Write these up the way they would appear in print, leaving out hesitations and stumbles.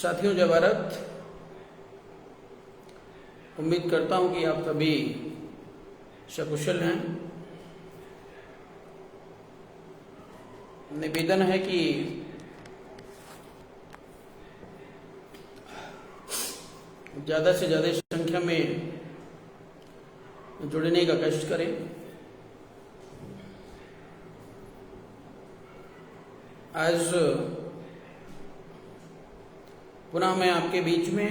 साथियों, जय भारत। उम्मीद करता हूं कि आप सभी सकुशल हैं। निवेदन है कि ज़्यादा से ज़्यादा संख्या में जुड़ने का कष्ट करें। आज पुनः मैं आपके बीच में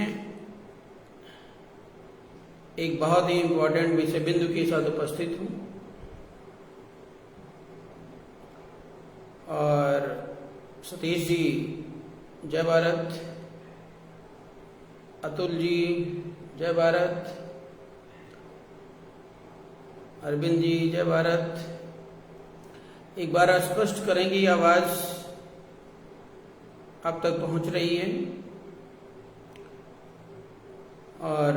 एक बहुत ही इम्पोर्टेंट विषय बिंदु के साथ उपस्थित हूँ और सतीश जी जय भारत, अतुल जी जय भारत, अरविंद जी जय भारत। एक बार स्पष्ट करेंगे, आवाज आप तक पहुंच रही है और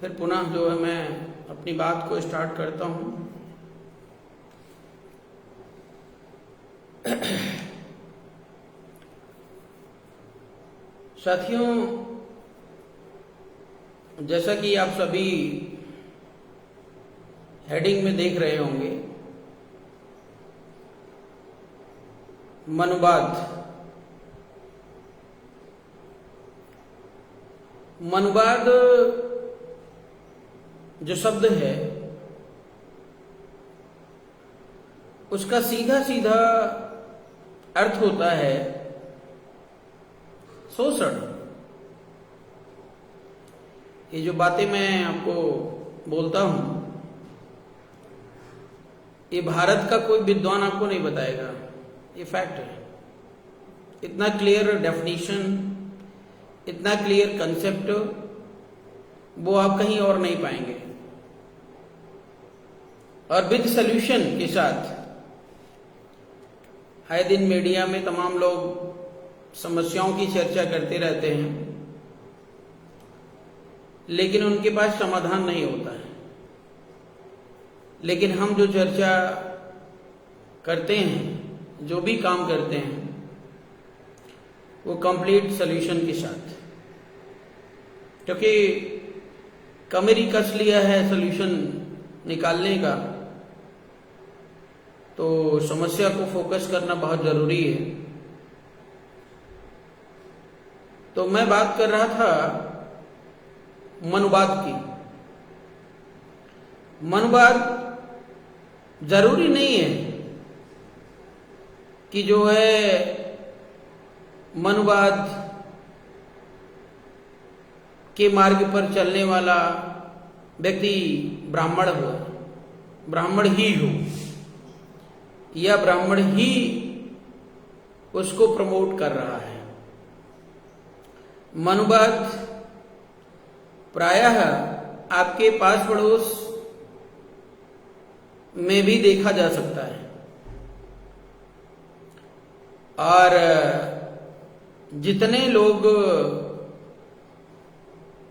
फिर पुनः जो है मैं अपनी बात को स्टार्ट करता हूं। साथियों, जैसा कि आप सभी हेडिंग में देख रहे होंगे, मनुवाद। मनुवाद जो शब्द है उसका सीधा सीधा अर्थ होता है शोषण। ये जो बातें मैं आपको बोलता हूं, ये भारत का कोई विद्वान आपको नहीं बताएगा, ये फैक्ट है। इतना क्लियर डेफिनेशन, इतना क्लियर कंसेप्ट वो आप कहीं और नहीं पाएंगे। और विद सॉल्यूशन के साथ आए दिन मीडिया में तमाम लोग समस्याओं की चर्चा करते रहते हैं, लेकिन उनके पास समाधान नहीं होता है। लेकिन हम जो चर्चा करते हैं, जो भी काम करते हैं, वो कंप्लीट सॉल्यूशन के साथ, क्योंकि कमरी कस लिया है सॉल्यूशन निकालने का, तो समस्या को फोकस करना बहुत जरूरी है। तो मैं बात कर रहा था मनुवाद की। मनुवाद जरूरी नहीं है कि जो है मनुवाद के मार्ग पर चलने वाला व्यक्ति ब्राह्मण हो, ब्राह्मण ही हो, या ब्राह्मण ही उसको प्रमोट कर रहा है। मनुवाद प्रायः आपके पास पड़ोस में भी देखा जा सकता है। और जितने लोग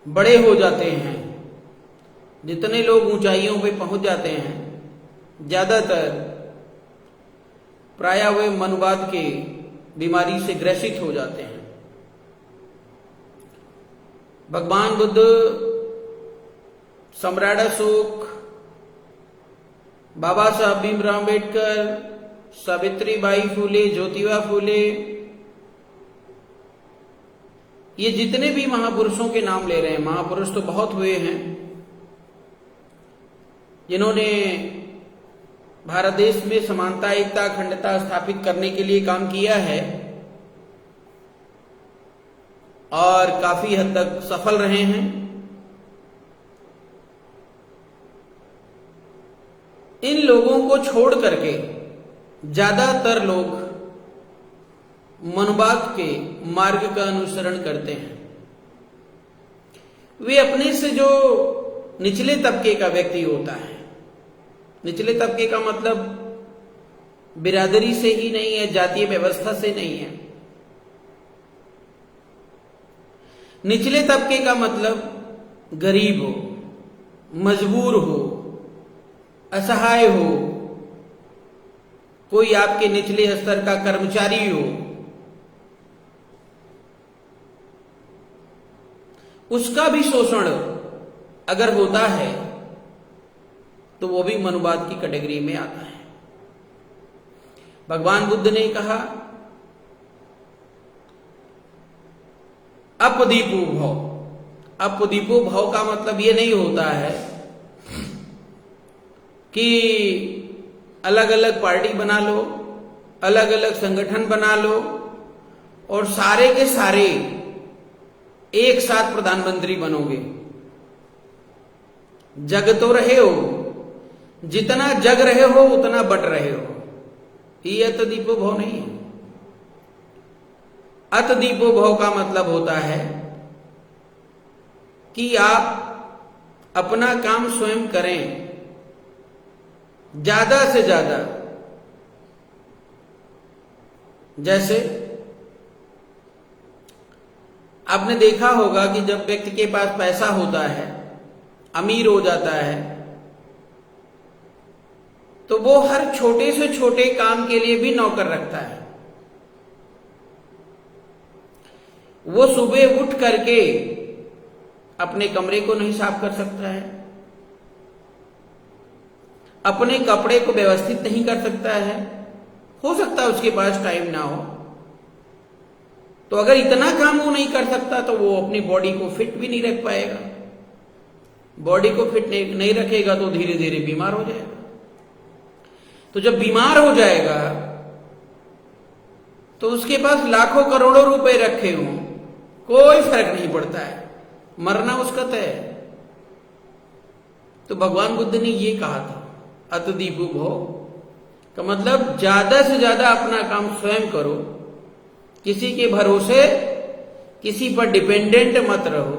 बड़े हो जाते हैं, जितने लोग ऊंचाइयों पे पहुंच जाते हैं, ज्यादातर प्रायः वे मनुवाद के बीमारी से ग्रसित हो जाते हैं। भगवान बुद्ध, सम्राट अशोक, बाबा साहब भीमराव अम्बेडकर, सावित्रीबाई फूले, ज्योतिबा फूले, ये जितने भी महापुरुषों के नाम ले रहे हैं, महापुरुष तो बहुत हुए हैं जिन्होंने भारत देश में समानता, एकता, अखंडता स्थापित करने के लिए काम किया है और काफी हद तक सफल रहे हैं। इन लोगों को छोड़ करके ज्यादातर लोग मनुवाद के मार्ग का अनुसरण करते हैं। वे अपने से जो निचले तबके का व्यक्ति होता है, निचले तबके का मतलब बिरादरी से ही नहीं है, जातीय व्यवस्था से नहीं है। निचले तबके का मतलब गरीब हो, मजबूर हो, असहाय हो, कोई आपके निचले स्तर का कर्मचारी हो, उसका भी शोषण अगर होता है तो वो भी मनुवाद की कैटेगरी में आता है। भगवान बुद्ध ने कहा अपदीपो भव। अपदीपो भव का मतलब ये नहीं होता है कि अलग अलग पार्टी बना लो, अलग अलग संगठन बना लो और सारे के सारे एक साथ प्रधानमंत्री बनोगे। जग तो रहे हो, जितना जग रहे हो उतना बट रहे हो। ये अतदीपो भव नहीं है। अतदीपो भव का मतलब होता है कि आप अपना काम स्वयं करें, ज्यादा से ज्यादा। जैसे आपने देखा होगा कि जब व्यक्ति के पास पैसा होता है, अमीर हो जाता है, तो वो हर छोटे से छोटे काम के लिए भी नौकर रखता है। वो सुबह उठ करके अपने कमरे को नहीं साफ कर सकता है, अपने कपड़े को व्यवस्थित नहीं कर सकता है। हो सकता है उसके पास टाइम ना हो, तो अगर इतना काम वो नहीं कर सकता तो वो अपनी बॉडी को फिट भी नहीं रख पाएगा। बॉडी को फिट नहीं रखेगा तो धीरे धीरे बीमार हो जाएगा। तो जब बीमार हो जाएगा तो उसके पास लाखों करोड़ों रुपए रखे हों, कोई फर्क नहीं पड़ता है, मरना उसका तय है। तो भगवान बुद्ध ने ये कहा था अतदीपो भव का मतलब ज्यादा से ज्यादा अपना काम स्वयं करो, किसी के भरोसे, किसी पर डिपेंडेंट मत रहो।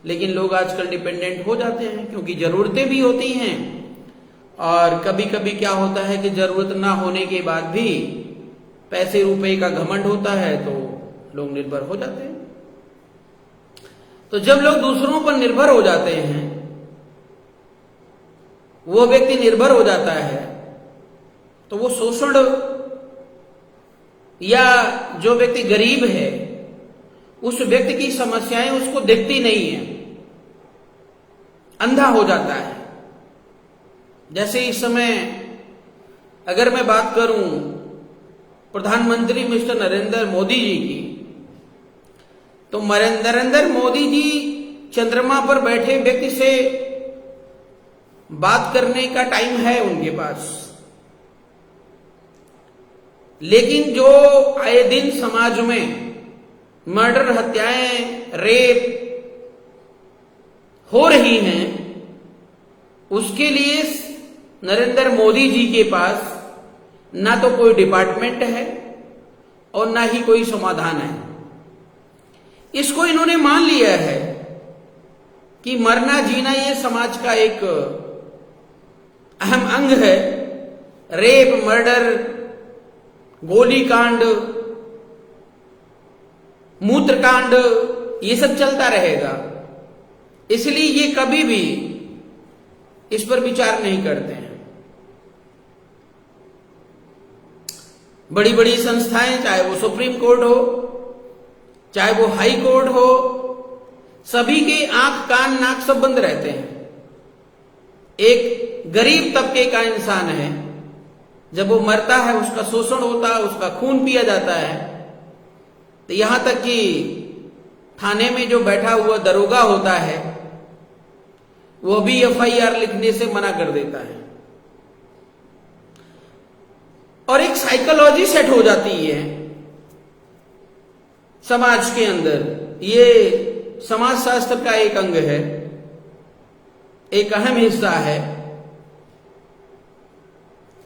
लेकिन लोग आजकल डिपेंडेंट हो जाते हैं क्योंकि जरूरतें भी होती हैं, और कभी कभी क्या होता है कि जरूरत ना होने के बाद भी पैसे रुपए का घमंड होता है तो लोग निर्भर हो जाते हैं। तो जब लोग दूसरों पर निर्भर हो जाते हैं, वो व्यक्ति निर्भर हो जाता है, तो वो शोषण, या जो व्यक्ति गरीब है उस व्यक्ति की समस्याएं उसको दिखती नहीं है, अंधा हो जाता है। जैसे इस समय अगर मैं बात करूं प्रधानमंत्री मिस्टर नरेंद्र मोदी जी की, तो नरेंद्र मोदी जी चंद्रमा पर बैठे व्यक्ति से बात करने का टाइम है उनके पास, लेकिन जो आए दिन समाज में मर्डर, हत्याएं, रेप हो रही हैं, उसके लिए नरेंद्र मोदी जी के पास ना तो कोई डिपार्टमेंट है और ना ही कोई समाधान है। इसको इन्होंने मान लिया है कि मरना जीना ये समाज का एक अहम अंग है। रेप, मर्डर, गोलीकांड, मूत्रकांड, ये सब चलता रहेगा। इसलिए ये कभी भी इस पर विचार नहीं करते हैं। बड़ी बड़ी संस्थाएं, चाहे वो सुप्रीम कोर्ट हो, चाहे वो हाई कोर्ट हो, सभी के आंख, कान, नाक सब बंद रहते हैं। एक गरीब तबके का इंसान है, जब वो मरता है उसका शोषण होता है, उसका खून पिया जाता है, तो यहां तक कि थाने में जो बैठा हुआ दरोगा होता है वो भी एफआईआर लिखने से मना कर देता है। और एक साइकोलॉजी सेट हो जाती है समाज के अंदर। ये समाज शास्त्र का एक अंग है, एक अहम हिस्सा है।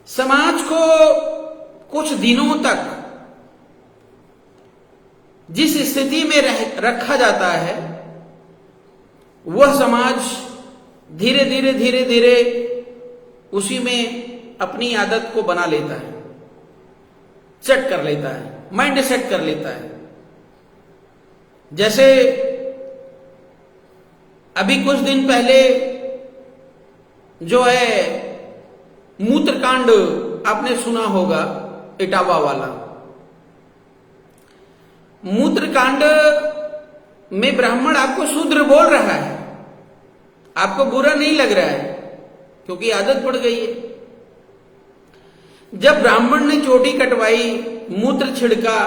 समाज को कुछ दिनों तक जिस स्थिति में रखा जाता है, वह समाज धीरे धीरे उसी में अपनी आदत को बना लेता है, सेट कर लेता है, माइंड सेट कर लेता है। जैसे अभी कुछ दिन पहले जो है मूत्रकांड आपने सुना होगा, इटावा वाला मूत्रकांड में ब्राह्मण आपको शूद्र बोल रहा है, आपको बुरा नहीं लग रहा है, क्योंकि आदत पड़ गई है। जब ब्राह्मण ने चोटी कटवाई, मूत्र छिड़का,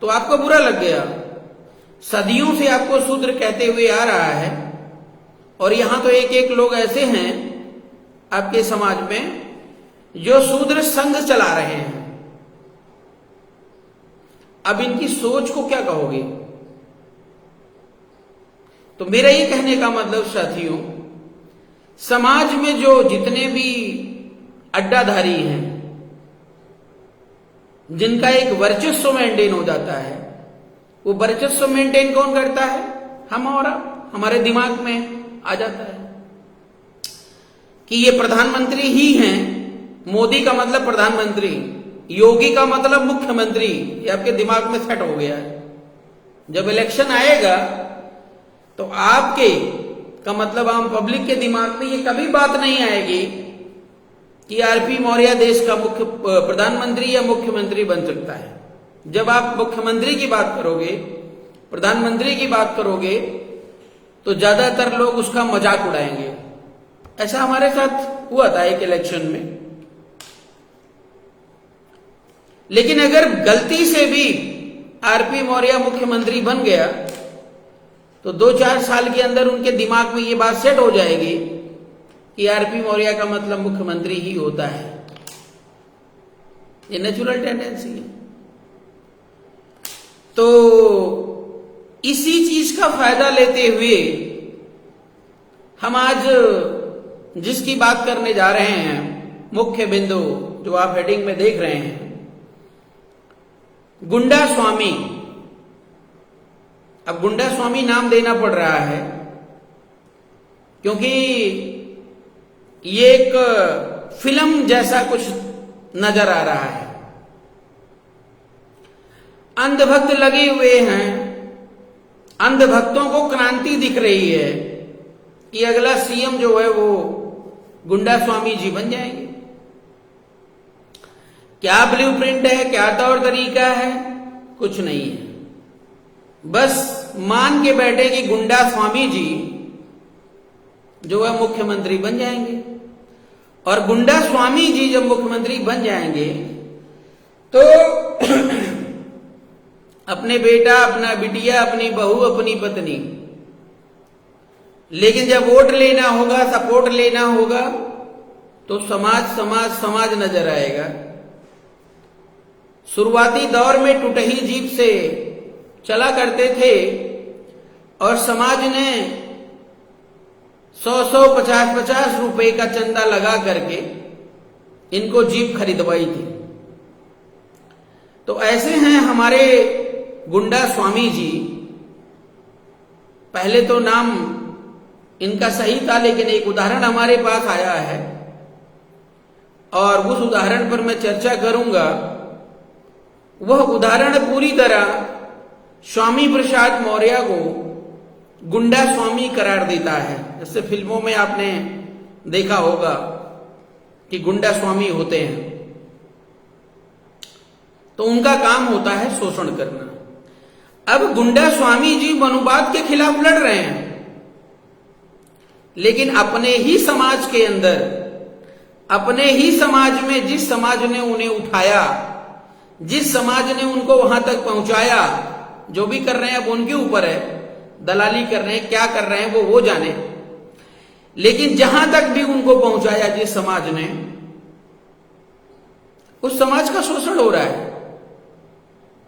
तो आपको बुरा लग गया। सदियों से आपको शूद्र कहते हुए आ रहा है, और यहां तो एक एक लोग ऐसे हैं आपके समाज में जो शूद्र संघ चला रहे हैं। अब इनकी सोच को क्या कहोगे? तो मेरा ये कहने का मतलब साथियों, समाज में जो जितने भी अड्डाधारी हैं, जिनका एक वर्चस्व मेंटेन हो जाता है, वो वर्चस्व मेंटेन कौन करता है? हम और आप, हमारे दिमाग में आ जाता है कि ये प्रधानमंत्री ही हैं। मोदी का मतलब प्रधानमंत्री, योगी का मतलब मुख्यमंत्री, ये आपके दिमाग में सेट हो गया है। जब इलेक्शन आएगा तो आपके का मतलब आम पब्लिक के दिमाग में ये कभी बात नहीं आएगी कि आरपी मौर्य देश का मुख्य प्रधानमंत्री या मुख्यमंत्री बन सकता है। जब आप मुख्यमंत्री की बात करोगे, प्रधानमंत्री की बात करोगे, तो ज्यादातर लोग उसका मजाक उड़ाएंगे। ऐसा हमारे साथ हुआ था एक इलेक्शन में। लेकिन अगर गलती से भी आरपी मौर्य मुख्यमंत्री बन गया तो 2-4 साल के अंदर उनके दिमाग में ये बात सेट हो जाएगी कि आरपी मौर्य का मतलब मुख्यमंत्री ही होता है। ये नेचुरल टेंडेंसी है। तो इसी चीज का फायदा लेते हुए हम आज जिसकी बात करने जा रहे हैं, मुख्य बिंदु जो आप हेडिंग में देख रहे हैं, गुंडा स्वामी। अब गुंडा स्वामी नाम देना पड़ रहा है क्योंकि ये एक फिल्म जैसा कुछ नजर आ रहा है। अंधभक्त लगे हुए हैं, अंधभक्तों को क्रांति दिख रही है कि अगला सीएम जो है वो गुंडा स्वामी जी बन जाएंगे। क्या ब्लूप्रिंट है, क्या तौर तरीका है? कुछ नहीं है। बस मान के बैठे कि गुंडा स्वामी जी जो है मुख्यमंत्री बन जाएंगे, और गुंडा स्वामी जी जब मुख्यमंत्री बन जाएंगे तो अपने बेटा, अपना बिटिया, अपनी बहू, अपनी पत्नी, लेकिन जब वोट लेना होगा, सपोर्ट लेना होगा, तो समाज समाज समाज नजर आएगा। शुरुआती दौर में टूटही जीप से चला करते थे और समाज ने 100-100, 50-50 रुपए का चंदा लगा करके इनको जीप खरीदवाई थी। तो ऐसे हैं हमारे गुंडा स्वामी जी। पहले तो नाम इनका सही था, लेकिन एक उदाहरण हमारे पास आया है और उस उदाहरण पर मैं चर्चा करूंगा। वह उदाहरण पूरी तरह स्वामी प्रसाद मौर्य को गुंडा स्वामी करार देता है। जैसे फिल्मों में आपने देखा होगा कि गुंडा स्वामी होते हैं, तो उनका काम होता है शोषण करना। अब गुंडा स्वामी जी मनुवाद के खिलाफ लड़ रहे हैं, लेकिन अपने ही समाज के अंदर, अपने ही समाज में, जिस समाज ने उन्हें उठाया, जिस समाज ने उनको वहां तक पहुंचाया, जो भी कर रहे हैं अब उनके ऊपर है, दलाली कर रहे हैं, क्या कर रहे हैं वो जाने, लेकिन जहां तक भी उनको पहुंचाया जिस समाज ने, उस समाज का शोषण हो रहा है,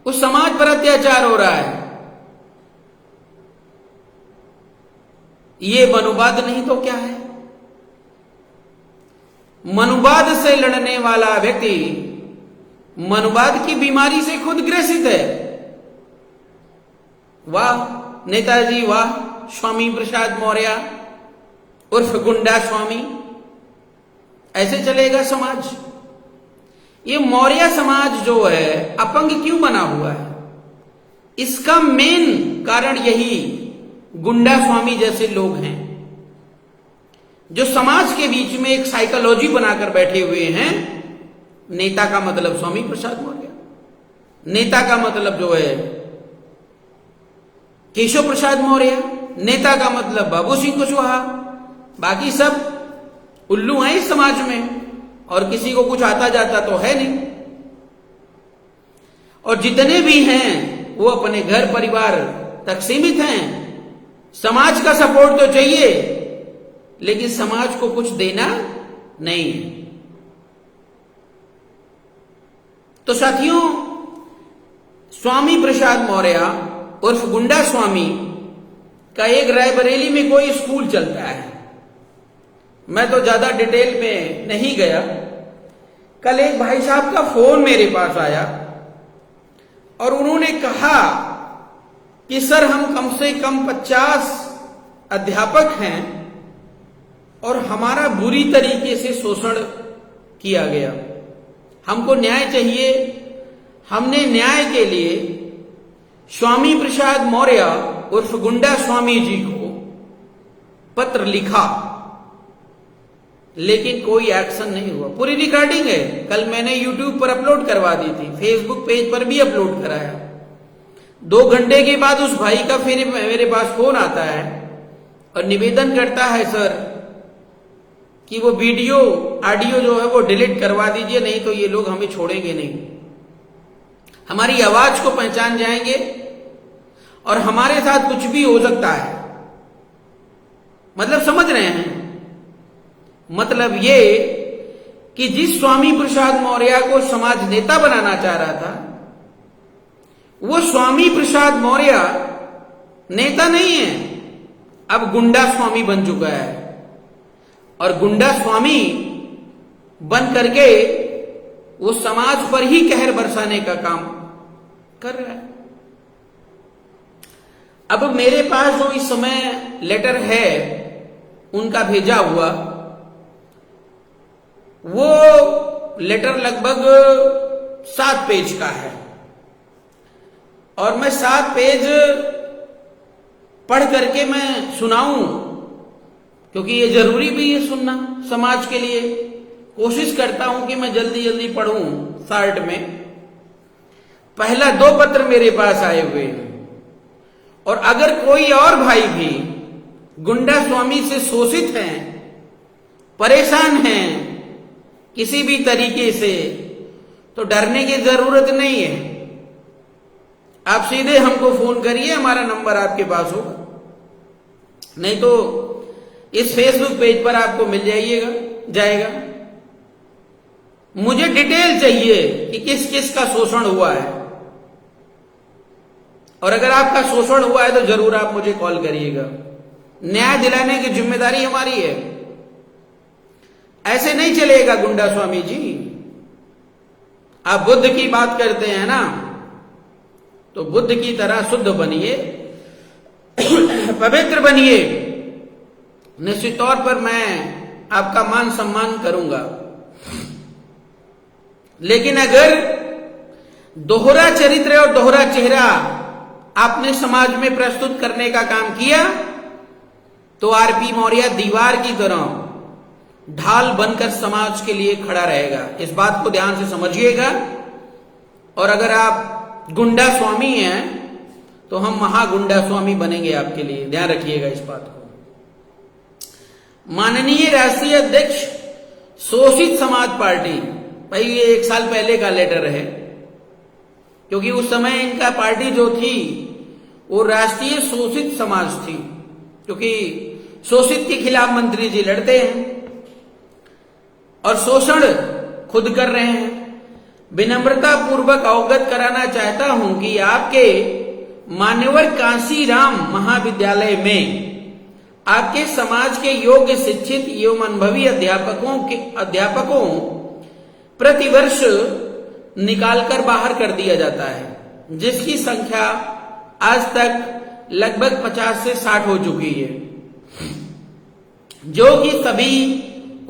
उस समाज पर अत्याचार हो रहा है। ये मनुवाद नहीं तो क्या है? मनुवाद से लड़ने वाला व्यक्ति मनुवाद की बीमारी से खुद ग्रसित है। वाह नेताजी, वाह स्वामी प्रसाद मौर्य उर्फ गुंडा स्वामी। ऐसे चलेगा समाज? ये मौर्य समाज जो है अपंग क्यों बना हुआ है? इसका मेन कारण यही गुंडा स्वामी जैसे लोग हैं, जो समाज के बीच में एक साइकोलॉजी बनाकर बैठे हुए हैं। नेता का मतलब स्वामी प्रसाद मौर्य, नेता का मतलब जो है केशव प्रसाद मौर्य, नेता का मतलब बाबू सिंह कुशवाहा, बाकी सब उल्लू हैं इस समाज में और किसी को कुछ आता जाता तो है नहीं। और जितने भी हैं वो अपने घर परिवार तक सीमित हैं। समाज का सपोर्ट तो चाहिए लेकिन समाज को कुछ देना नहीं है। तो साथियों, स्वामी प्रसाद मौर्य उर्फ गुंडा स्वामी का एक रायबरेली में कोई स्कूल चलता है। मैं तो ज्यादा डिटेल में नहीं गया। कल एक भाई साहब का फोन मेरे पास आया और उन्होंने कहा कि सर, हम कम से कम 50 अध्यापक हैं और हमारा बुरी तरीके से शोषण किया गया, हमको न्याय चाहिए। हमने न्याय के लिए स्वामी प्रसाद मौर्य उर्फ गुंडा स्वामी जी को पत्र लिखा लेकिन कोई एक्शन नहीं हुआ। पूरी रिकॉर्डिंग है, कल मैंने YouTube पर अपलोड करवा दी थी, Facebook पेज पर भी अपलोड कराया। 2 घंटे के बाद उस भाई का फिर मेरे पास फोन आता है और निवेदन करता है सर कि वो वीडियो ऑडियो जो है वो डिलीट करवा दीजिए, नहीं तो ये लोग हमें छोड़ेंगे नहीं, हमारी आवाज को पहचान जाएंगे और हमारे साथ कुछ भी हो सकता है। मतलब समझ रहे हैं? मतलब ये कि जिस स्वामी प्रसाद मौर्य को समाज नेता बनाना चाह रहा था, वो स्वामी प्रसाद मौर्य नेता नहीं है, अब गुंडा स्वामी बन चुका है। और गुंडा स्वामी बन करके वो समाज पर ही कहर बरसाने का काम कर रहा है। अब मेरे पास जो इस समय लेटर है उनका भेजा हुआ, वो लेटर लगभग 7 पेज का है और मैं 7 पेज पढ़ करके मैं सुनाऊं क्योंकि ये जरूरी भी है सुनना समाज के लिए। कोशिश करता हूं कि मैं जल्दी जल्दी पढ़ूं शॉर्ट में। पहला 2 पत्र मेरे पास आए हुए हैं और अगर कोई और भाई भी गुंडा स्वामी से शोषित हैं, परेशान हैं किसी भी तरीके से, तो डरने की जरूरत नहीं है। आप सीधे हमको फोन करिए, हमारा नंबर आपके पास होगा, नहीं तो इस फेसबुक पेज पर आपको मिल जाएगा। मुझे डिटेल चाहिए कि किस किस का शोषण हुआ है और अगर आपका शोषण हुआ है तो जरूर आप मुझे कॉल करिएगा। न्याय दिलाने की जिम्मेदारी हमारी है। ऐसे नहीं चलेगा गुंडा स्वामी जी। आप बुद्ध की बात करते हैं ना, तो बुद्ध की तरह शुद्ध बनिए, पवित्र बनिए। निश्चित तौर पर मैं आपका मान सम्मान करूंगा, लेकिन अगर दोहरा चरित्र और दोहरा चेहरा आपने समाज में प्रस्तुत करने का काम किया तो आरपी मौर्य दीवार की तरह ढाल बनकर समाज के लिए खड़ा रहेगा। इस बात को ध्यान से समझिएगा। और अगर आप गुंडा स्वामी हैं तो हम महागुंडा स्वामी बनेंगे आपके लिए, ध्यान रखिएगा इस बात को। माननीय राष्ट्रीय अध्यक्ष शोषित समाज पार्टी, भाई ये 1 साल पहले का लेटर है, क्योंकि उस समय इनका पार्टी जो थी वो राष्ट्रीय शोषित समाज थी, क्योंकि शोषित के खिलाफ मंत्री जी लड़ते हैं और शोषण खुद कर रहे हैं। विनम्रता पूर्वक अवगत कराना चाहता हूं कि आपके मान्यवर कांशीराम महाविद्यालय में आपके समाज के योग्य शिक्षित एवं अनुभवी अध्यापकों प्रतिवर्ष निकालकर बाहर कर दिया जाता है, जिसकी संख्या आज तक लगभग 50 से 60 हो चुकी है, जो कि सभी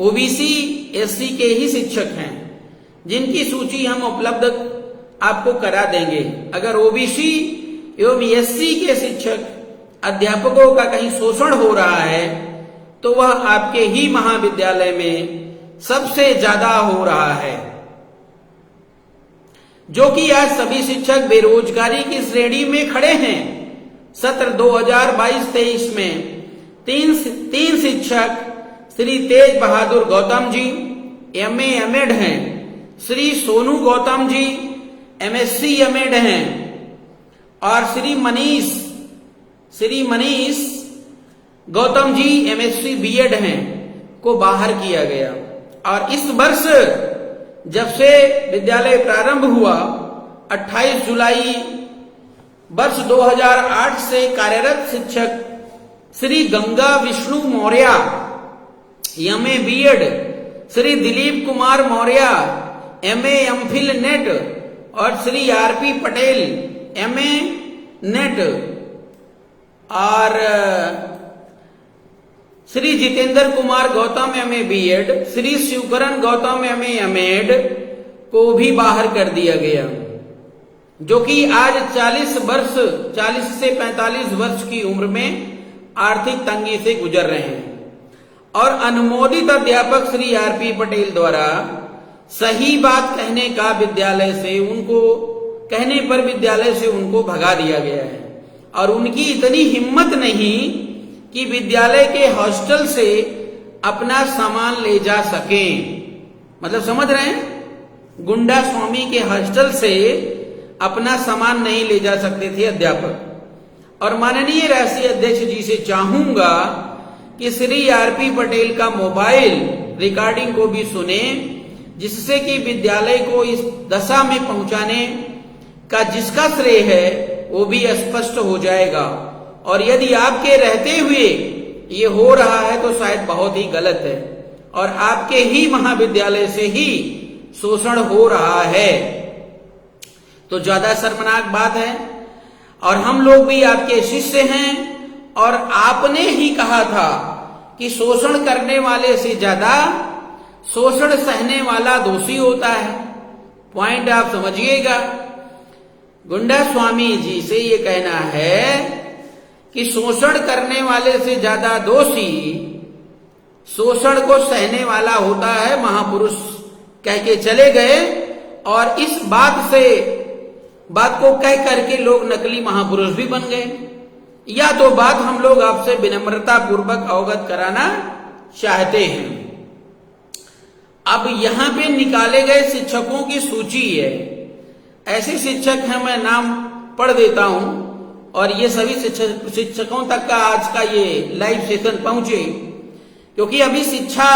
ओबीसी एससी के ही शिक्षक हैं, जिनकी सूची हम उपलब्ध आपको करा देंगे। अगर ओबीसी एवं एससी के शिक्षक अध्यापकों का कहीं शोषण हो रहा है तो वह आपके ही महाविद्यालय में सबसे ज्यादा हो रहा है, जो कि आज सभी शिक्षक बेरोजगारी की श्रेणी में खड़े हैं। सत्र 2022-23 में तीन शिक्षक श्री तेज बहादुर गौतम जी MA एमएड हैं, श्री सोनू गौतम जी MSc एमएड हैं और श्री मनीष गौतम जी MSc बीएड हैं को बाहर किया गया। और इस वर्ष जब से विद्यालय प्रारंभ हुआ 28 जुलाई वर्ष 2008 से कार्यरत शिक्षक Shri Ganga Vishnu Maurya MA BEd, Shri Dilip Kumar Maurya MA MPhil NET और Shri RP Patel MA NET और Shri Jitendra Kumar Gautam MA BEd, Shri Shivkaran Gautam MA MEd को भी बाहर कर दिया गया, जो कि आज 40 से 45 वर्ष की उम्र में आर्थिक तंगी से गुजर रहे हैं। और अनुमोदित अध्यापक श्री RP पटेल द्वारा सही बात कहने का विद्यालय से उनको भगा दिया गया है। और उनकी इतनी हिम्मत नहीं कि विद्यालय के हॉस्टल से अपना सामान ले जा सकें। मतलब समझ रहे हैं, गुंडा स्वामी के हॉस्टल से अपना सामान नहीं ले जा सकते थे अध्यापक। और माननीय राष्ट्रीय अध्यक्ष जी से चाहूंगा कि श्री RP पटेल का मोबाइल रिकॉर्डिंग को भी सुने, जिससे कि विद्यालय को इस दशा में पहुंचाने का जिसका श्रेय है वो भी स्पष्ट हो जाएगा। और यदि आपके रहते हुए ये हो रहा है तो शायद बहुत ही गलत है और आपके ही महाविद्यालय से ही शोषण हो रहा है, तो ज्यादा शर्मनाक बात है। और हम लोग भी आपके शिष्य हैं और आपने ही कहा था कि शोषण करने वाले से ज्यादा शोषण सहने वाला दोषी होता है। पॉइंट आप समझिएगा। गुंडा स्वामी जी से ये कहना है कि शोषण करने वाले से ज्यादा दोषी शोषण को सहने वाला होता है, महापुरुष कह के चले गए। और इस बात को कह करके लोग नकली महापुरुष भी बन गए। या तो बात हम लोग आपसे विनम्रता पूर्वक अवगत कराना चाहते हैं। अब यहां पे निकाले गए शिक्षकों की सूची है। ऐसे शिक्षक हैं, मैं नाम पढ़ देता हूं और ये सभी शिक्षकों तक का आज का ये लाइव सेशन पहुंचे, क्योंकि अभी शिक्षा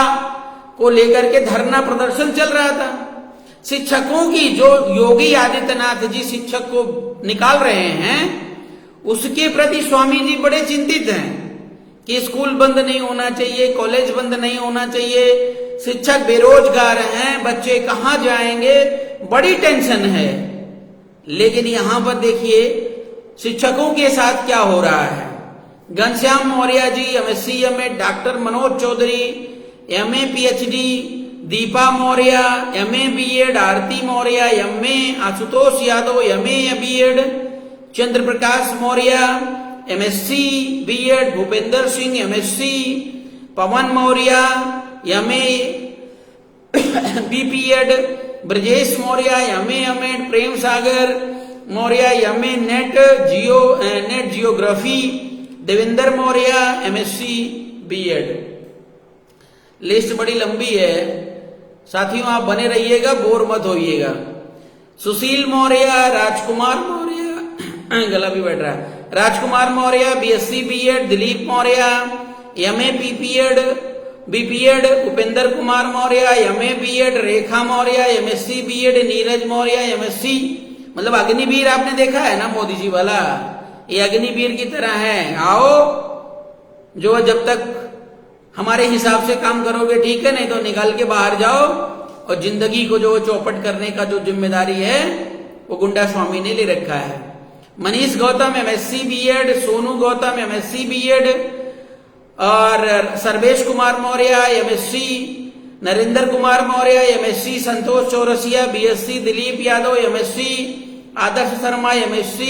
को लेकर के धरना प्रदर्शन चल रहा था। शिक्षकों की जो योगी आदित्यनाथ जी शिक्षक को निकाल रहे हैं, उसके प्रति स्वामी जी बड़े चिंतित हैं कि स्कूल बंद नहीं होना चाहिए, कॉलेज बंद नहीं होना चाहिए, शिक्षक बेरोजगार हैं, बच्चे कहां जाएंगे, बड़ी टेंशन है। लेकिन यहां पर देखिए शिक्षकों के साथ क्या हो रहा है। Ghanshyam Maurya ji MSc MEd, doctor Manoj Chaudhary MA PhD, Deepa Maurya MA BEd, Aarti Maurya MA, Ashutosh Yadav MA BEd, Chandra Prakash Maurya MSc BEd, Bhupendra Singh MSc, Pawan Maurya MA BPEd, Brajesh Maurya MA MEd, Prem Sagar Maurya MA NET geography, Devendra Maurya MSc BEd. List बड़ी लंबी है साथियों, आप बने रहिएगा, बोर मत होइएगा। सुशील मौर्य, राजकुमार मौर्य, गला भी बैठ रहा है, Rajkumar Maurya BSc BEd, Dilip Maurya MA BPEd, Upendra Kumar Maurya MA BEd, Rekha Maurya MSc BEd, Neeraj Maurya MSc। मतलब अग्निवीर आपने देखा है ना मोदी जी वाला, ये अग्निवीर की तरह है। आओ, जो जब तक हमारे हिसाब से काम करोगे ठीक है, नहीं तो निकाल के बाहर जाओ। और जिंदगी को जो चौपट करने का जो जिम्मेदारी है वो गुंडा स्वामी ने ले रखा है। Manish Gautam MSc BEd, Sonu Gautam MSc BEd और Sarvesh Kumar Maurya MSc, Narendra Kumar Maurya MSc, Santosh Chaurasia BSc, Dilip Yadav MSc, Adarsh Sharma MSc,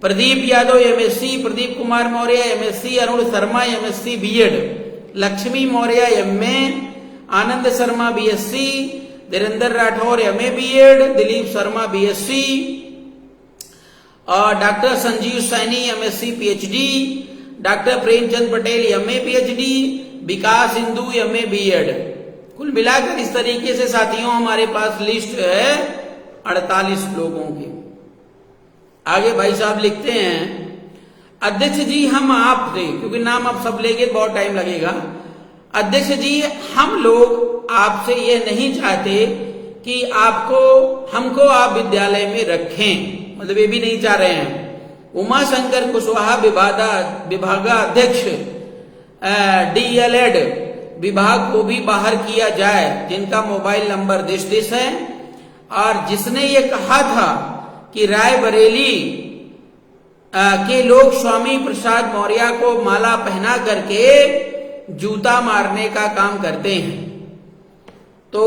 Pradeep Yadav MSc, Pradeep Kumar Maurya MSc, Arun Sharma MSc BEd, Lakshmi Maurya MA, Anand Sharma BSc, Dhirendra Rathore MA BEd, Dilip Sharma BSc और doctor Sanjeev Saini MSc PhD, doctor Premchand Patel MA PhD, Vikas Hindu MA B.Ed। कुल मिलाकर इस तरीके से साथियों हमारे पास लिस्ट है 48 लोगों की। आगे भाई साहब लिखते हैं, अध्यक्ष जी हम आपसे, क्योंकि नाम आप सब लेंगे बहुत टाइम लगेगा, अध्यक्ष जी हम लोग आपसे ये नहीं चाहते कि हमको आप विद्यालय में रखें, मतलब ये भी नहीं चाह रहे हैं। उमाशंकर कुशवाहा विभागाध्यक्ष DLED विभाग को भी बाहर किया जाए, जिनका मोबाइल नंबर दिस है, और जिसने ये कहा था कि रायबरेली के लोग स्वामी प्रसाद मौर्य को माला पहना करके जूता मारने का काम करते हैं। तो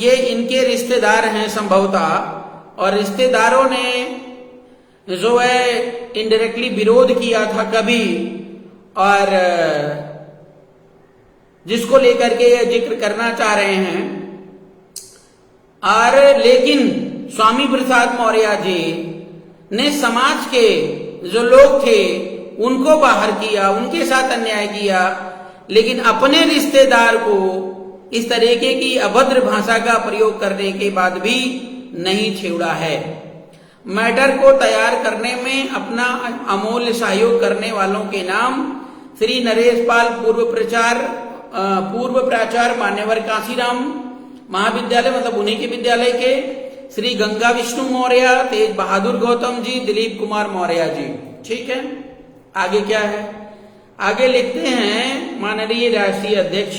ये इनके रिश्तेदार हैं संभवतः, और रिश्तेदारों ने जो है इनडायरेक्टली विरोध किया था कभी, और जिसको लेकर के ये जिक्र करना चाह रहे हैं। और लेकिन स्वामी प्रसाद मौर्य जी ने समाज के जो लोग थे उनको बाहर किया, उनके साथ अन्याय किया, लेकिन अपने रिश्तेदार को इस तरीके की अभद्र भाषा का प्रयोग करने के बाद भी नहीं छोड़ा है। मैटर को तैयार करने में अपना अमूल्य सहयोग करने वालों के नाम श्री नरेश पाल पूर्व प्राचार्य मान्यवर कांसीराम महाविद्यालय, मतलब उन्हीं के विद्यालय के, श्री गंगा विष्णु मौर्य, तेज बहादुर गौतम जी, दिलीप कुमार मौर्य जी। ठीक है, आगे क्या है? आगे लिखते हैं, माननीय राष्ट्रीय अध्यक्ष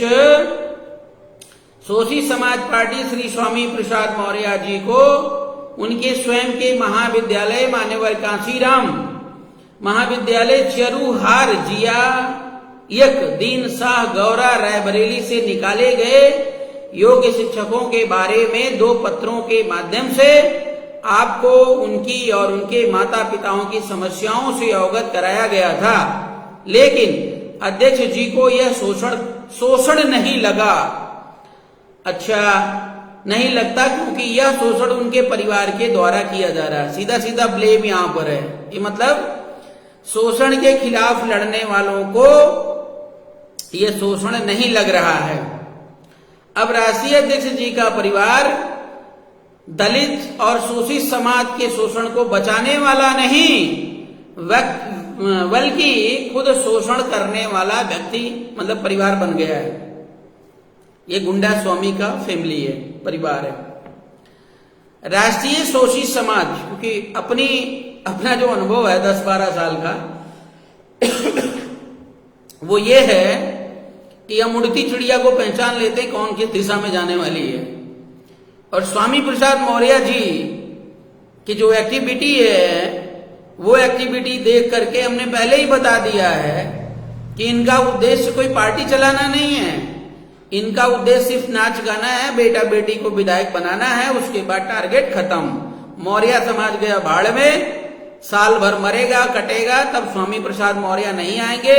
शोषित समाज पार्टी श्री स्वामी प्रसाद मौर्य जी को उनके स्वयं के महाविद्यालय मान्यवर कांसीराम महाविद्यालय चरूहार जिया दीन शाह गौरा रायबरेली से निकाले गए योग्य शिक्षकों के बारे में 2 पत्रों के माध्यम से आपको उनकी और उनके माता पिताओं की समस्याओं से अवगत कराया गया था, लेकिन अध्यक्ष जी को यह शोषण नहीं लगा। अच्छा, नहीं लगता क्योंकि यह शोषण उनके परिवार के द्वारा किया जा रहा है। सीधा सीधा ब्लेम यहां पर है। ये मतलब शोषण के खिलाफ लड़ने वालों को यह शोषण नहीं लग रहा है। अब राष्ट्रीय अध्यक्ष जी का परिवार दलित और शोषित समाज के शोषण को बचाने वाला नहीं, बल्कि खुद शोषण करने वाला व्यक्ति, मतलब परिवार बन गया है। ये गुंडा स्वामी का फैमिली है, परिवार है। राष्ट्रीय शोषित समाज, क्योंकि अपना जो अनुभव है 10-12 साल का वो ये है कि हम उड़ती चिड़िया को पहचान लेते कौन किस दिशा में जाने वाली है। और स्वामी प्रसाद मौर्य जी की जो एक्टिविटी है वो एक्टिविटी देख करके हमने पहले ही बता दिया है कि इनका उद्देश्य कोई पार्टी चलाना नहीं है। इनका उद्देश्य सिर्फ नाच गाना है, बेटा बेटी को विधायक बनाना है, उसके बाद टारगेट खत्म। मौर्य समाज गया भाड़ में, साल भर मरेगा कटेगा, तब स्वामी प्रसाद मौर्य नहीं आएंगे,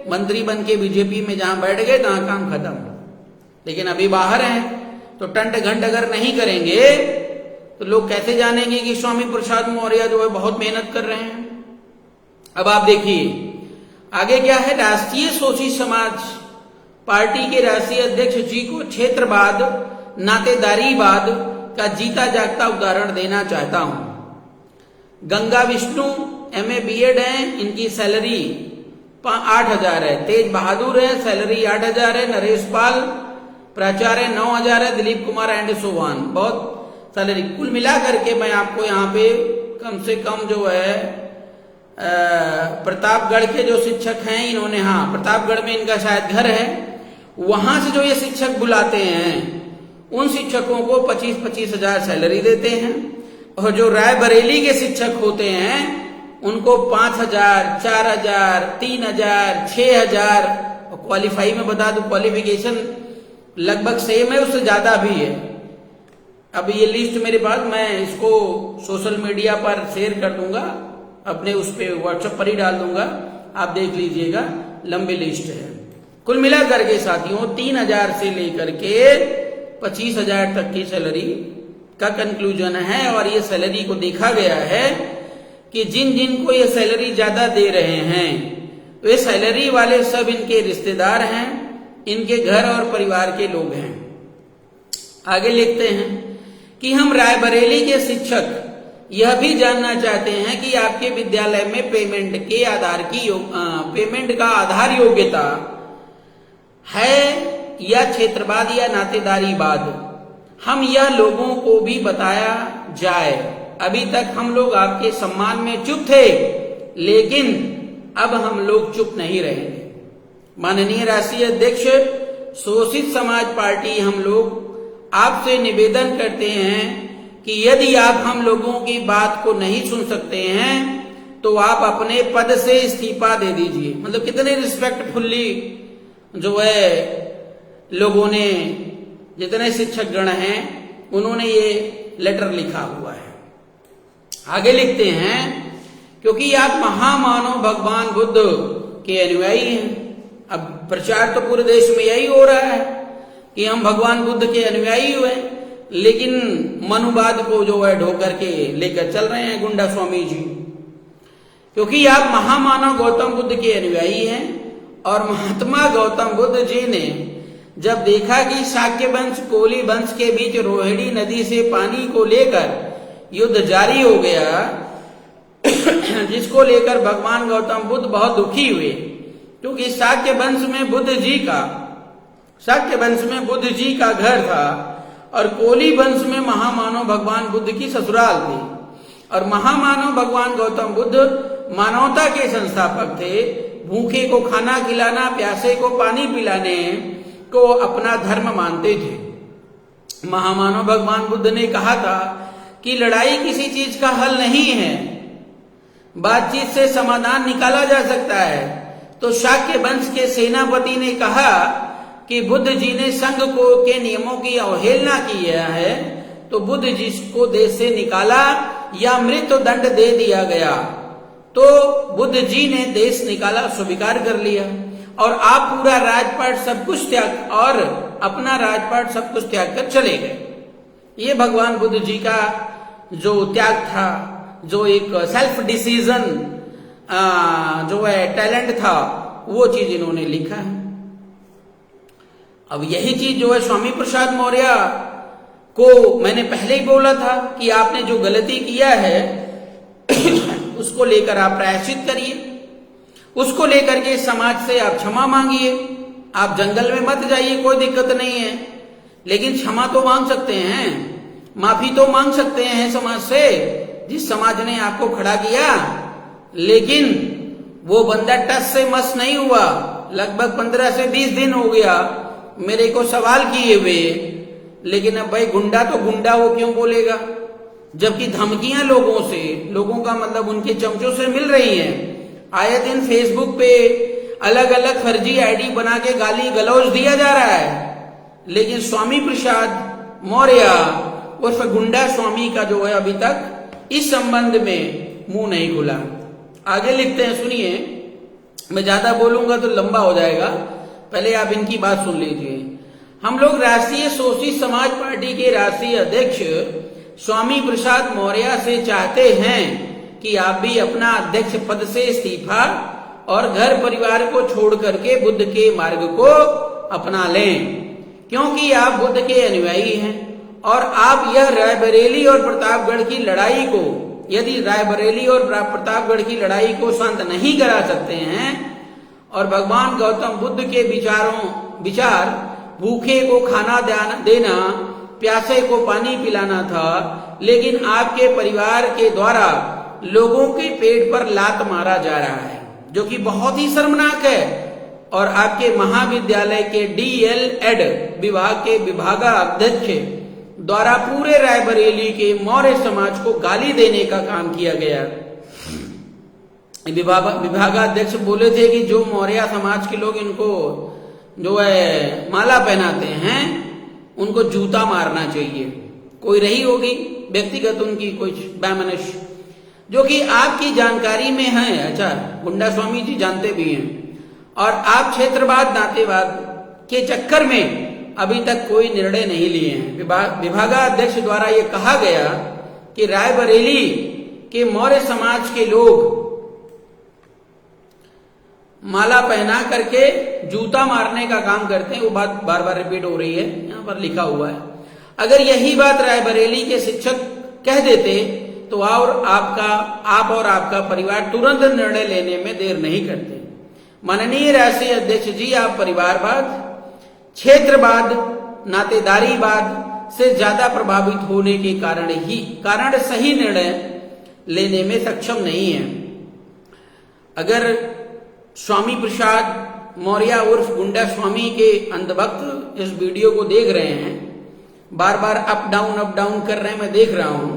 मंत्री बन के बीजेपी में जहां बैठ गए तहां काम खत्म। लेकिन अभी बाहर हैं, तो टंट घंट अगर नहीं करेंगे तो लोग कैसे जानेंगे कि स्वामी प्रसाद मौर्य जो है बहुत मेहनत कर रहे हैं। अब आप देखिए आगे क्या है। राष्ट्रीय शोषित समाज पार्टी के राष्ट्रीय अध्यक्ष जी को क्षेत्रवाद, नातेदारीवाद का जीता जागता उदाहरण देना चाहता हूं। गंगा विष्णु MA B.Ed हैं, इनकी सैलरी 8,000 है। तेज बहादुर है, सैलरी 8,000 है। नरेश पाल प्राचार्य 9,000 है। दिलीप कुमार एंड सोवान, बहुत सैलरी। कुल मिला करके मैं आपको यहाँ पे कम से कम जो है प्रतापगढ़ के जो शिक्षक हैं इन्होंने, हाँ प्रतापगढ़ में इनका शायद घर है, वहां से जो ये शिक्षक बुलाते हैं उन शिक्षकों को 25-25 हजार सैलरी देते हैं। और जो रायबरेली के शिक्षक होते हैं उनको 5,000, 4,000, 3,000, 6,000। और क्वालिफाई में बता दूं, क्वालिफिकेशन लगभग सेम है, उससे ज्यादा भी है। अब ये लिस्ट मेरे पास, मैं इसको सोशल मीडिया पर शेयर कर दूंगा, अपने उस पे व्हाट्सएप पर ही डाल दूंगा, आप देख लीजिएगा, लंबी लिस्ट है। कुल मिलाकर के साथियों 3,000 से लेकर के 25,000 तक की सैलरी का कंक्लूजन है। और ये सैलरी को देखा गया है कि जिन जिन को ये सैलरी ज्यादा दे रहे हैं वे सैलरी वाले सब इनके रिश्तेदार हैं, इनके घर और परिवार के लोग हैं। आगे लिखते हैं कि हम रायबरेली के शिक्षक यह भी जानना चाहते हैं कि आपके विद्यालय में पेमेंट का आधार योग्यता है या क्षेत्रवाद या नातेदारीवाद। हम यह लोगों को भी बताया जाए। अभी तक हम लोग आपके सम्मान में चुप थे, लेकिन अब हम लोग चुप नहीं रहेंगे। माननीय राष्ट्रीय अध्यक्ष, शोषित समाज पार्टी हम लोग आपसे निवेदन करते हैं कि यदि आप हम लोगों की बात को नहीं सुन सकते हैं तो आप अपने पद से इस्तीफा दे दीजिए। मतलब कितने रिस्पेक्टफुल्ली जो है लोगों ने, जितने शिक्षक गण हैं उन्होंने ये लेटर लिखा हुआ है। आगे लिखते हैं, क्योंकि आप महामानव भगवान बुद्ध के अनुयायी हैं। अब प्रचार तो पूरे देश में यही हो रहा है कि हम भगवान बुद्ध के अनुयायी हुए, लेकिन मनुवाद को जो है ढोकर के लेकर चल रहे हैं गुंडा स्वामी जी। क्योंकि आप महामानव गौतम बुद्ध के अनुयायी हैं और महात्मा गौतम बुद्ध जी ने जब देखा कि शाक्य वंश कोली वंश के बीच रोहिणी नदी से पानी को लेकर युद्ध जारी हो गया, जिसको लेकर भगवान गौतम बुद्ध बहुत दुखी हुए, क्योंकि शाक्य वंश में बुद्ध जी का घर था और कोली वंश में महामानव भगवान बुद्ध की ससुराल थी। और महामानव भगवान गौतम बुद्ध मानवता के संस्थापक थे। भूखे को खाना खिलाना, प्यासे को पानी पिलाने को अपना धर्म मानते थे। महामानव भगवान बुद्ध ने कहा था कि लड़ाई किसी चीज का हल नहीं है, बातचीत से समाधान निकाला जा सकता है। तो शाक्य वंश के सेनापति ने कहा कि बुद्ध जी ने संघ के नियमों की अवहेलना की है, तो बुद्ध जी को देश से निकाला या मृत्यु दंड दे दिया गया। तो बुद्ध जी ने देश निकाला, स्वीकार कर लिया और आप पूरा राजपाट सब कुछ त्याग और अपना राजपाट सब कुछ त्याग कर चले गए। ये भगवान बुद्ध जी का जो त्याग था, जो एक सेल्फ डिसीजन जो है टैलेंट था, वो चीज इन्होंने लिखा है। अब यही चीज जो है स्वामी प्रसाद मौर्य को मैंने पहले ही बोला था कि आपने जो गलती किया है उसको लेकर आप प्रायश्चित करिए, उसको लेकर के समाज से आप क्षमा मांगिए। आप जंगल में मत जाइए, कोई दिक्कत नहीं है, लेकिन क्षमा तो मांग सकते हैं, माफी तो मांग सकते हैं समाज से, जिस समाज ने आपको खड़ा किया। लेकिन वो बंदा टस से मस नहीं हुआ। लगभग 15 से 20 दिन हो गया मेरे को सवाल किए हुए, लेकिन अब भाई गुंडा तो गुंडा वो क्यों बोलेगा, जबकि धमकियां लोगों का मतलब उनके चमचों से मिल रही हैं। आए दिन फेसबुक पे अलग अलग फर्जी आईडी बना के गाली गलौज दिया जा रहा है, लेकिन स्वामी प्रसाद मौर्य उर्फ गुंडा स्वामी का जो है अभी तक इस संबंध में मुंह नहीं खुला। आगे लिखते हैं, सुनिए, मैं ज्यादा बोलूंगा तो लंबा हो जाएगा, पहले आप इनकी बात सुन लीजिए। हम लोग राष्ट्रीय शोषित समाज पार्टी के राष्ट्रीय अध्यक्ष स्वामी प्रसाद मौर्य से चाहते हैं कि आप भी अपना अध्यक्ष पद से इस्तीफा और घर परिवार को छोड़ करके बुद्ध के मार्ग को अपना लें, क्योंकि आप बुद्ध के अनुयायी हैं और आप यह रायबरेली और प्रतापगढ़ की लड़ाई को, यदि रायबरेली और प्रतापगढ़ की लड़ाई को शांत नहीं करा सकते हैं और भगवान गौतम बुद्ध के विचार भूखे को खाना देना, प्यासे को पानी पिलाना था, लेकिन आपके परिवार के द्वारा लोगों के पेट पर लात मारा जा रहा है, जो कि बहुत ही शर्मनाक है। और आपके महाविद्यालय के DL.Ed विभाग के विभागाध्यक्ष द्वारा पूरे रायबरेली के मौर्य समाज को गाली देने का काम किया गया। विभागाध्यक्ष बोले थे कि जो मौर्य समाज के लोग इनको जो है माला पहनाते हैं उनको जूता मारना चाहिए। कोई रही होगी व्यक्तिगत उनकी कुछ बैमनश जो कि आपकी जानकारी में है। अच्छा, गुंडा स्वामी जी जानते भी हैं, और आप क्षेत्रवाद नातेवाद के चक्कर में अभी तक कोई निर्णय नहीं लिए हैं। विभागाध्यक्ष द्वारा ये कहा गया कि रायबरेली कि मौर्य समाज के लोग माला पहना करके जूता मारने का काम करते हैं। वो बात बार बार रिपीट हो रही है, यहां पर लिखा हुआ है। अगर यही बात रायबरेली के शिक्षक कह देते तो आप और आपका परिवार तुरंत निर्णय लेने में देर नहीं करते। माननीय राष्ट्रीय अध्यक्ष जी, आप परिवारवाद, क्षेत्रवाद, नातेदारीवाद से ज्यादा प्रभावित होने के कारण सही निर्णय लेने में सक्षम नहीं है। अगर स्वामी प्रसाद मौर्य उर्फ गुंडा स्वामी के अंधभक्त इस वीडियो को देख रहे हैं, बार बार अप डाउन कर रहे हैं, मैं देख रहा हूं,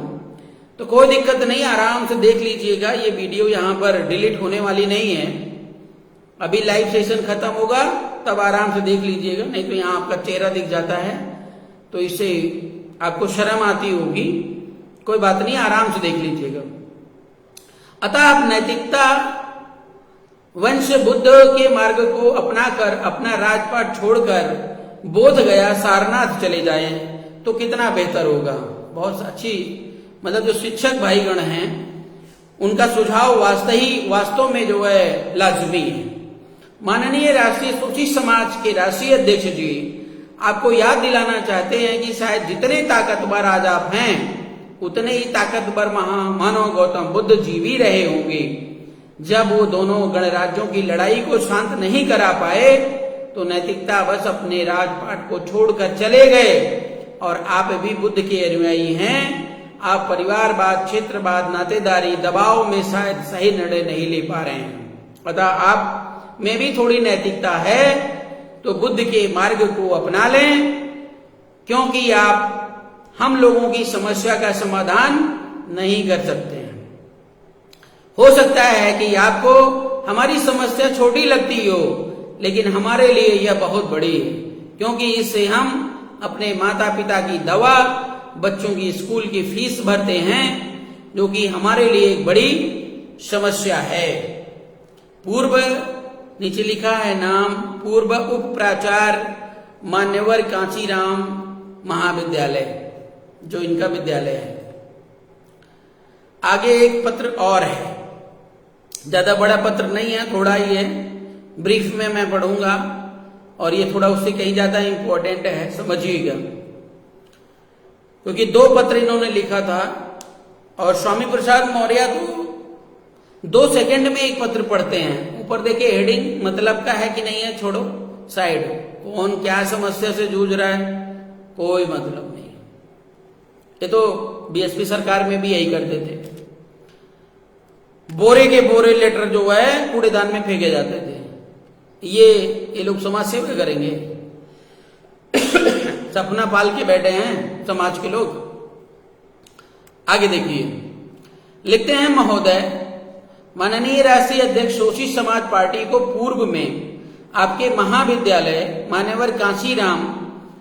तो कोई दिक्कत नहीं, आराम से देख लीजिएगा। ये वीडियो यहां पर डिलीट होने वाली नहीं है। अभी लाइव सेशन खत्म होगा तब आराम से देख लीजिएगा, नहीं तो यहां आपका चेहरा दिख जाता है तो इससे आपको शर्म आती होगी। कोई बात नहीं, आराम से देख लीजिएगा। अतः आप नैतिकता वंश बुद्ध के मार्ग को अपनाकर अपना राजपाट छोड़कर बोध गया सारनाथ चले जाएं तो कितना बेहतर होगा। बहुत अच्छी, मतलब जो शिक्षक भाईगण हैं उनका सुझाव वास्तव में जो है लाजमी है। माननीय राष्ट्रीय सूचित समाज के राष्ट्रीय अध्यक्ष जी आपको याद दिलाना चाहते हैं कि शायद जितने ताकतवर आज आप हैं उतने ही ताकतवर मानव गौतम बुद्ध जी भी रहे होंगे। जब वो दोनों गणराज्यों की लड़ाई को शांत नहीं करा पाए तो नैतिकता बस अपने राजपाट को छोड़कर चले गए। और आप भी बुद्ध के अनुयायी हैं। आप परिवारवाद, क्षेत्रवाद, नातेदारी, दबाव में शायद सही निर्णय नहीं ले पा रहे हैं। अतः आप में भी थोड़ी नैतिकता है तो बुद्ध के मार्ग को अपना लें, क्योंकि आप हम लोगों की समस्या का समाधान नहीं कर सकते हैं। हो सकता है कि आपको हमारी समस्या छोटी लगती हो, लेकिन हमारे लिए यह बहुत बड़ी है, क्योंकि इससे हम अपने माता पिता की दवा, बच्चों की स्कूल की फीस भरते हैं, जो कि हमारे लिए एक बड़ी समस्या है। पूर्व, नीचे लिखा है नाम, पूर्व उप प्राचार्य मान्यवर कांचीराम महाविद्यालय, जो इनका विद्यालय है। आगे एक पत्र और है, ज्यादा बड़ा पत्र नहीं है, थोड़ा ही है, ब्रीफ में मैं पढ़ूंगा और ये थोड़ा उससे कहीं ज्यादा इंपॉर्टेंट है, समझिएगा। क्योंकि 2 पत्र इन्होंने लिखा था और स्वामी प्रसाद मौर्य तो 2 सेकंड में एक पत्र पढ़ते हैं। ऊपर देखिए हेडिंग, मतलब का है कि नहीं है, छोड़ो साइड, कौन क्या समस्या से जूझ रहा है, कोई मतलब नहीं। ये तो बीएसपी सरकार में भी यही करते थे, बोरे के बोरे लेटर जो है कूड़ेदान में फेंके जाते थे। ये लोग समाज सेवा करेंगे, सपना पाल के बैठे हैं समाज के लोग। आगे देखिए, लिखते हैं महोदय, माननीय राष्ट्रीय अध्यक्ष शोषित समाज पार्टी को पूर्व में आपके महाविद्यालय मान्यवर कांचीराम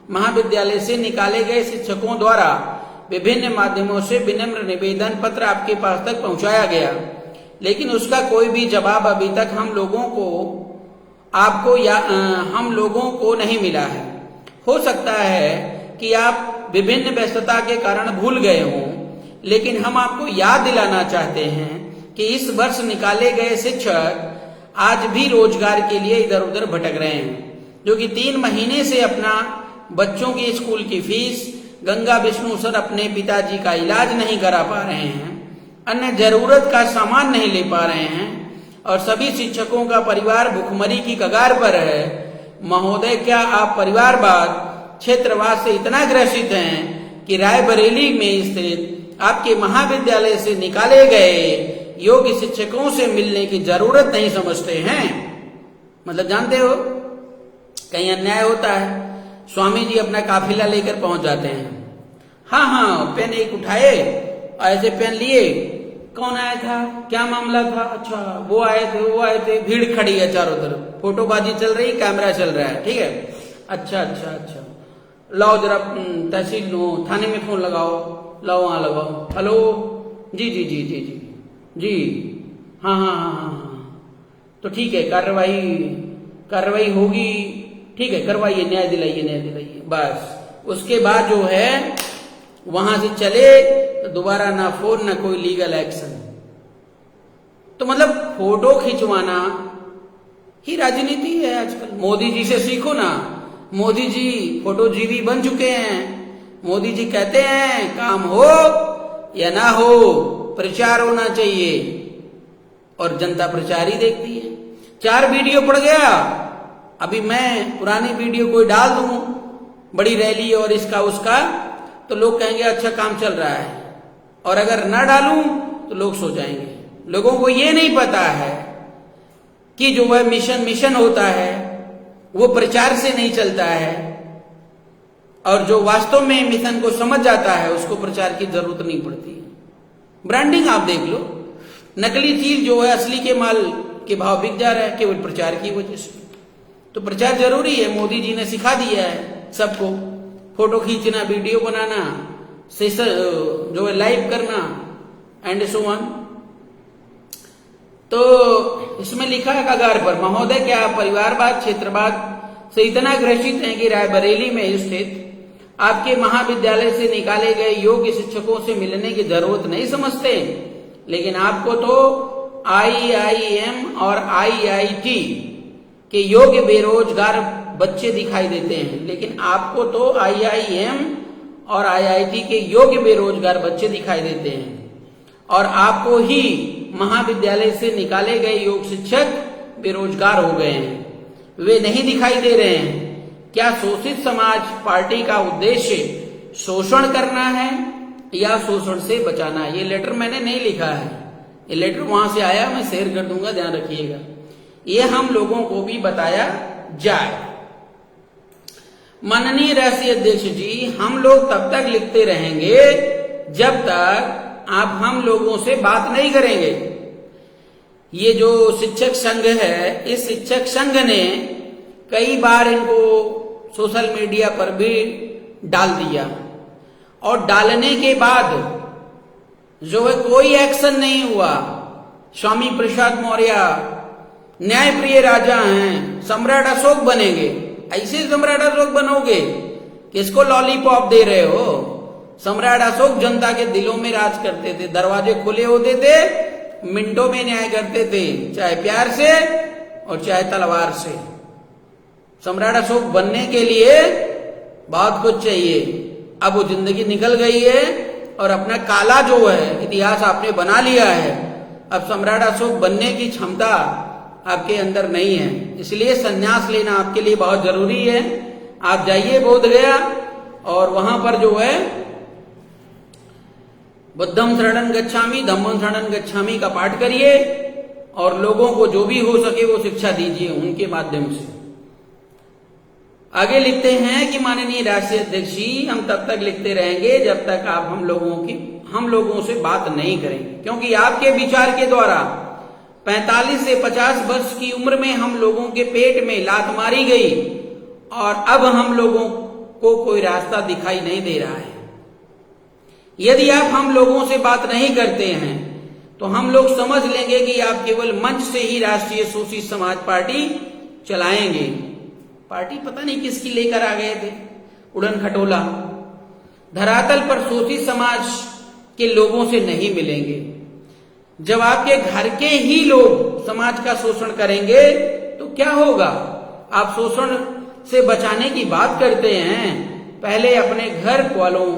महाविद्यालय से निकाले गए शिक्षकों द्वारा विभिन्न माध्यमों से विनम्र निवेदन पत्र आपके पास तक पहुंचाया गया, लेकिन उसका कोई भी जवाब अभी तक हम लोगों को नहीं मिला है। हो सकता है कि आप विभिन्न व्यस्तता के कारण भूल गए हों, लेकिन हम आपको याद दिलाना चाहते हैं कि इस वर्ष निकाले गए शिक्षक आज भी रोजगार के लिए इधर उधर भटक रहे हैं, जो कि 3 महीने से अपना बच्चों की स्कूल की फीस, गंगा विष्णु सर अपने पिताजी का इलाज नहीं करा पा रहे हैं, अन्य जरूरत का सामान नहीं ले पा रहे हैं और सभी शिक्षकों का परिवार भुखमरी की कगार पर है। महोदय, क्या आप परिवारवाद, क्षेत्रवाद से इतना ग्रसित हैं कि रायबरेली में स्थित आपके महाविद्यालय से निकाले गए योग्य शिक्षकों से मिलने की जरूरत नहीं समझते हैं? मतलब जानते हो, कहीं अन्याय होता है, स्वामी जी अपना काफिला लेकर पहुंच जाते हैं। हाँ, पेन एक उठाए, ऐसे पेन लिए, कौन आया था, क्या मामला था, अच्छा वो आए थे, भीड़ खड़ी है चारों तरफ, फोटोबाजी चल रही, कैमरा चल रहा है, ठीक है, अच्छा, लाओ जरा तहसील लो, थाने में फोन लगाओ, लाओ वहां लगाओ, हेलो, जी, हाँ, तो ठीक है, कार्रवाई होगी, ठीक है, करवाइए, न्याय दिलाइए। बस उसके बाद जो है वहां से चले तो दोबारा ना फोन ना कोई लीगल एक्शन। तो मतलब फोटो खिंचवाना ही राजनीति है आजकल। मोदी जी से सीखो ना, मोदी जी फोटोजीवी बन चुके हैं। मोदी जी कहते हैं काम हो या ना हो, प्रचार होना चाहिए, और जनता प्रचार ही देखती है। 4 वीडियो पड़ गया, अभी मैं पुरानी वीडियो कोई डाल दूं, बड़ी रैली और इसका उसका, तो लोग कहेंगे अच्छा काम चल रहा है, और अगर ना डालूं तो लोग सो जाएंगे। लोगों को ये नहीं पता है कि जो वह मिशन होता है वो प्रचार से नहीं चलता है, और जो वास्तव में मिशन को समझ जाता है उसको प्रचार की जरूरत नहीं पड़ती। ब्रांडिंग आप देख लो, नकली चीज जो है असली के माल के भाव बिक जा रहा है केवल प्रचार की वजह से। तो प्रचार जरूरी है, मोदी जी ने सिखा दिया है सबको, फोटो खींचना, वीडियो बनाना, जो है लाइव करना एंड सो ऑन। तो इसमें लिखा है कगार पर, महोदय क्या आप परिवारवाद क्षेत्रवाद से इतना ग्रसित हैं कि रायबरेली में स्थित आपके महाविद्यालय से निकाले गए योग्य शिक्षकों से मिलने की जरूरत नहीं समझते, लेकिन आपको तो IIM और IIT के योग्य बेरोजगार बच्चे दिखाई देते हैं। लेकिन आपको तो IIM और IIT के योग्य बेरोजगार बच्चे दिखाई देते हैं, और आपको ही महाविद्यालय से निकाले गए योग्य शिक्षक बेरोजगार हो गए हैं, वे नहीं दिखाई दे रहे हैं। क्या शोषित समाज पार्टी का उद्देश्य शोषण करना है या शोषण से बचाना है? ये लेटर मैंने नहीं लिखा है, ये लेटर वहां से आया, मैं शेयर कर दूंगा, ध्यान रखिएगा। ये हम लोगों को भी बताया जाए। माननीय राष्ट्रीय अध्यक्ष जी, हम लोग तब तक लिखते रहेंगे जब तक आप हम लोगों से बात नहीं करेंगे। ये जो शिक्षक संघ है, इस शिक्षक संघ ने कई बार इनको सोशल मीडिया पर भी डाल दिया, और डालने के बाद जो है कोई एक्शन नहीं हुआ। स्वामी प्रसाद मौर्य न्यायप्रिय राजा हैं, सम्राट अशोक बनेंगे। ऐसे सम्राट अशोक बनोगे? किसको लॉलीपॉप दे रहे हो? सम्राट अशोक जनता के दिलों में राज करते थे, दरवाजे खुले होते थे, मिनटों में न्याय करते थे, चाहे प्यार से और चाहे तलवार से। सम्राट अशोक बनने के लिए बहुत कुछ चाहिए। अब वो जिंदगी निकल गई है और अपना काला जो है इतिहास आपने बना लिया है। अब सम्राट अशोक बनने की क्षमता आपके अंदर नहीं है, इसलिए संन्यास लेना आपके लिए बहुत जरूरी है। आप जाइए बोध गया, और वहां पर जो है बुद्धम शरणं गच्छामि धम्मं शरणं गच्छामि का पाठ करिए, और लोगों को जो भी हो सके वो शिक्षा दीजिए उनके माध्यम से। आगे लिखते हैं कि माननीय राष्ट्रीय अध्यक्ष जी, हम तब तक लिखते रहेंगे जब तक आप हम लोगों से बात नहीं करेंगे, क्योंकि आपके विचार के द्वारा 45 से 50 वर्ष की उम्र में हम लोगों के पेट में लात मारी गई, और अब हम लोगों को कोई रास्ता दिखाई नहीं दे रहा है। यदि आप हम लोगों से बात नहीं करते हैं तो हम लोग समझ लेंगे कि आप केवल मंच से ही राष्ट्रीय शोषित समाज पार्टी चलाएंगे। पार्टी पता नहीं किसकी लेकर आ गए थे, उड़न खटोला। धरातल पर शोषित समाज के लोगों से नहीं मिलेंगे। जब आपके घर के ही लोग समाज का शोषण करेंगे तो क्या होगा? आप शोषण से बचाने की बात करते हैं, पहले अपने घर वालों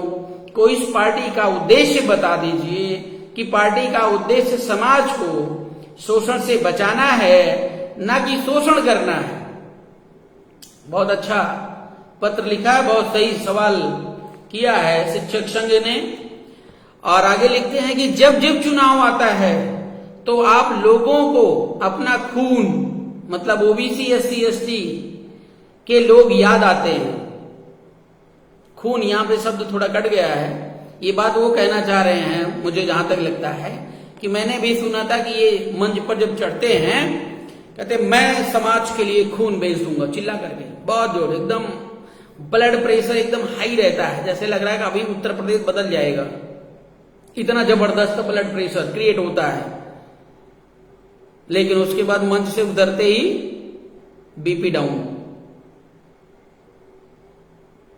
को इस पार्टी का उद्देश्य बता दीजिए कि पार्टी का उद्देश्य समाज को शोषण से बचाना है, ना कि शोषण करना है। बहुत अच्छा पत्र लिखा है, बहुत सही सवाल किया है शिक्षक संघ ने। और आगे लिखते हैं कि जब जब चुनाव आता है तो आप लोगों को अपना खून, मतलब ओबीसी SC ST के लोग याद आते हैं। खून, यहां पे शब्द थोड़ा कट गया है। ये बात वो कहना चाह रहे हैं, मुझे जहां तक लगता है कि मैंने भी सुना था कि ये मंच पर जब चढ़ते हैं कहते मैं समाज के लिए खून बेच दूंगा, चिल्ला करके, बहुत जोर, एकदम ब्लड प्रेशर एकदम हाई रहता है, जैसे लग रहा है कि अभी उत्तर प्रदेश बदल जाएगा, इतना जबरदस्त ब्लड प्रेशर क्रिएट होता है। लेकिन उसके बाद मंच से उतरते ही BP डाउन।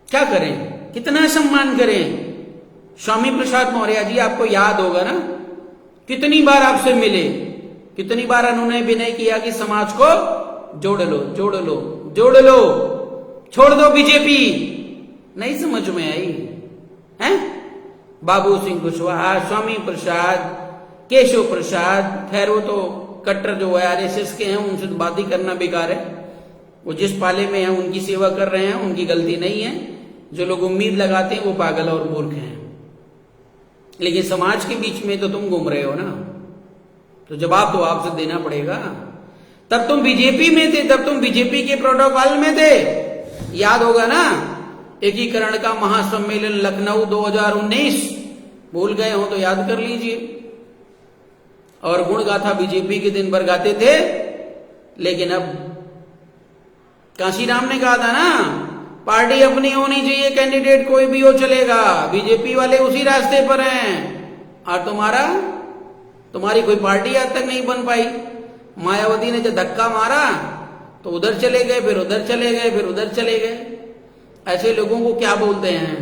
क्या करें, कितना सम्मान करें? स्वामी प्रसाद मौर्य जी, आपको याद होगा ना, कितनी बार आपसे मिले, कितनी बार उन्होंने विनय किया कि समाज को जोड़ लो, जोड़ लो, जोड़ लो, छोड़ दो बीजेपी। नहीं समझ में आई है? बाबू सिंह कुशवाहा, स्वामी प्रसाद, केशव प्रसाद, खैर वो तो कट्टर जो है आरएसएस के हैं, उनसे तो बात ही करना बेकार है। वो जिस पाले में है उनकी सेवा कर रहे हैं, उनकी गलती नहीं है। जो लोग उम्मीद लगाते हैं वो पागल और मूर्ख हैं। लेकिन समाज के बीच में तो तुम घूम रहे हो ना, तो जवाब तो आपसे देना पड़ेगा। तब तुम बीजेपी में थे, तब तुम बीजेपी के प्रोटोकॉल में थे, याद होगा ना। एकीकरण का महासम्मेलन लखनऊ 2019, भूल गए हो तो याद कर लीजिए। और गुण गाथा बीजेपी के दिन भर गाते थे, लेकिन अब कांशीराम ने कहा था ना, पार्टी अपनी होनी चाहिए, कैंडिडेट कोई भी हो चलेगा, बीजेपी वाले उसी रास्ते पर हैं। और तुम्हारी कोई पार्टी आज तक नहीं बन पाई। मायावती ने जब धक्का मारा तो उधर चले गए, फिर उधर चले गए, फिर उधर चले गए। ऐसे लोगों को क्या बोलते हैं?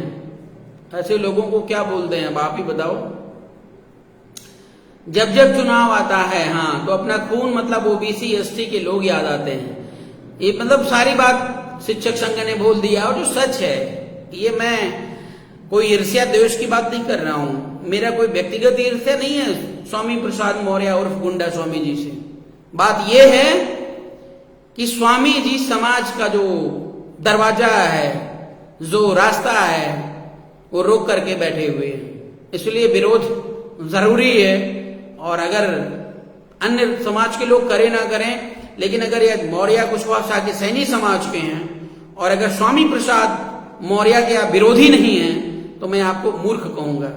ऐसे लोगों को क्या बोलते हैं? अब आप ही बताओ। जब जब चुनाव आता है, हाँ, तो अपना खून मतलब ओबीसी एसटी के लोग याद आते हैं। ये मतलब सारी बात शिक्षक संघ ने बोल दिया, और जो सच है, ये मैं कोई ईर्ष्या द्वेष की बात नहीं कर रहा हूं। मेरा कोई व्यक्तिगत ईर्ष्या नहीं है स्वामी प्रसाद मौर्य और गुंडा स्वामी जी से। बात यह है कि स्वामी जी समाज का जो दरवाजा है, जो रास्ता है, वो रोक करके बैठे हुए हैं। इसलिए विरोध जरूरी है। और अगर अन्य समाज के लोग करें ना करें, लेकिन अगर ये मौर्य कुशवाहा के सैनी समाज के हैं, और अगर स्वामी प्रसाद मौर्य के आप विरोधी नहीं हैं, तो मैं आपको मूर्ख कहूंगा।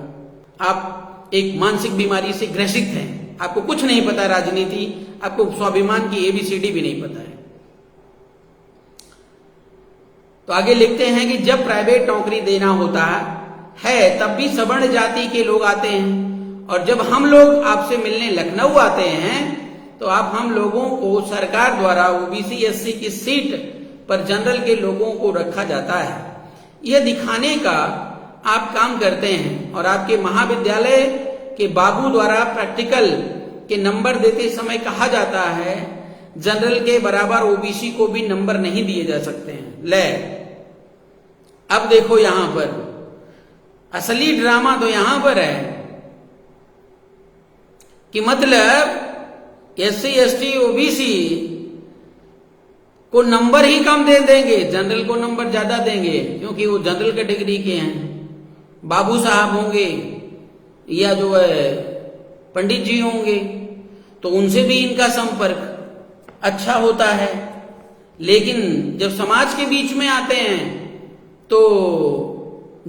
आप एक मानसिक बीमारी से ग्रसित हैं, आपको कुछ नहीं पता राजनीति, आपको स्वाभिमान की एबीसीडी भी नहीं पता है। तो आगे लिखते हैं कि जब प्राइवेट नौकरी देना होता है तब भी सवर्ण जाति के लोग आते हैं, और जब हम लोग आपसे मिलने लखनऊ आते हैं तो आप हम लोगों को सरकार द्वारा ओबीसी एससी की सीट पर जनरल के लोगों को रखा जाता है। यह दिखाने का आप काम करते हैं, और आपके महाविद्यालय के बाबू द्वारा प्रैक्टिकल के नंबर देते समय कहा जाता है जनरल के बराबर ओबीसी को भी नंबर नहीं दिए जा सकते हैं। ले, अब देखो यहां पर असली ड्रामा तो यहां पर है कि मतलब एससी एसटी ओबीसी को नंबर ही कम दे देंगे, जनरल को नंबर ज्यादा देंगे, क्योंकि वो जनरल कैटेगरी के हैं। बाबू साहब होंगे या जो है पंडित जी होंगे, तो उनसे भी इनका संपर्क अच्छा होता है। लेकिन जब समाज के बीच में आते हैं तो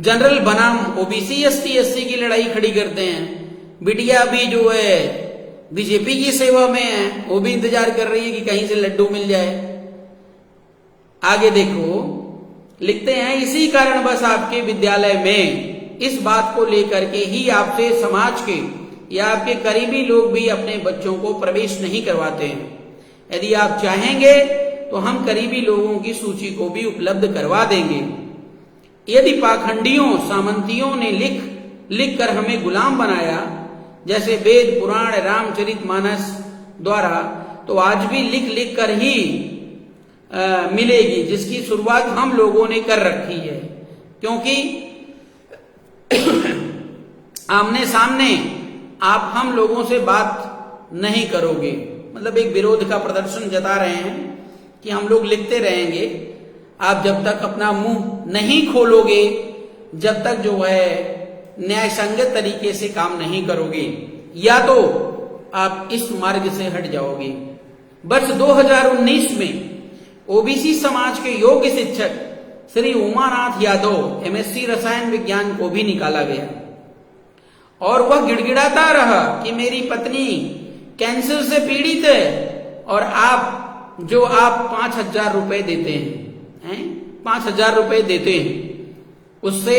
जनरल बनाम ओबीसी एसटी एससी की लड़ाई खड़ी करते हैं। बिटिया भी जो है बीजेपी की सेवा में है, वो भी इंतजार कर रही है कि कहीं से लड्डू मिल जाए। आगे देखो, लिखते हैं इसी कारण बस आपके विद्यालय में इस बात को लेकर के ही आपसे समाज के या आपके करीबी लोग भी अपने बच्चों को प्रवेश नहीं करवाते हैं। यदि आप चाहेंगे तो हम करीबी लोगों की सूची को भी उपलब्ध करवा देंगे। यदि पाखंडियों सामंतियों ने लिख कर हमें गुलाम बनाया, जैसे वेद पुराण रामचरितमानस द्वारा, तो आज भी लिख कर ही मिलेगी, जिसकी शुरुआत हम लोगों ने कर रखी है। क्योंकि आमने सामने आप हम लोगों से बात नहीं करोगे, मतलब एक विरोध का प्रदर्शन जता रहे हैं कि हम लोग लिखते रहेंगे। आप जब तक अपना मुंह नहीं खोलोगे, जब तक जो है न्याय संगत तरीके से काम नहीं करोगे, या तो आप इस मार्ग से हट जाओगे। वर्ष 2019 में ओबीसी समाज के योग्य शिक्षक श्री उमानाथ यादव एमएससी रसायन विज्ञान को भी निकाला गया, और वह गिड़गिड़ाता रहा कि मेरी पत्नी कैंसर से पीड़ित है, और आप 5,000 रुपए देते हैं 5,000 रुपए देते हैं, उससे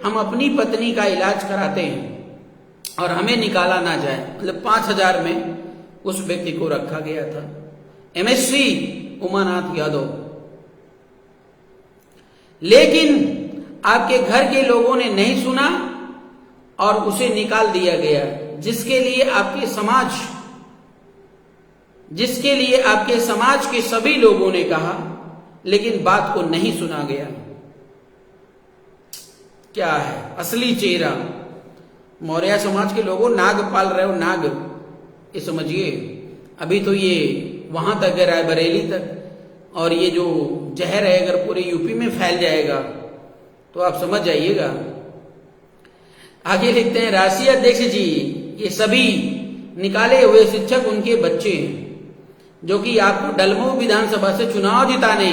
हम अपनी पत्नी का इलाज कराते हैं और हमें निकाला ना जाए। मतलब 5,000 में उस व्यक्ति को रखा गया था, एमएससी उमानाथ यादव। लेकिन आपके घर के लोगों ने नहीं सुना, और उसे निकाल दिया गया, जिसके लिए आपके समाज के सभी लोगों ने कहा, लेकिन बात को नहीं सुना गया। क्या है असली चेहरा? मौर्य समाज के लोगों, नाग पाल रहे हो, नाग, ये समझिए। अभी तो ये वहां तक है, रायबरेली तक, और ये जो जहर है अगर पूरे यूपी में फैल जाएगा तो आप समझ जाइएगा। आगे लिखते हैं, राष्ट्रीय अध्यक्ष जी, ये सभी निकाले हुए शिक्षक उनके बच्चे हैं, जो कि आपको डलमऊ विधानसभा से चुनाव जिताने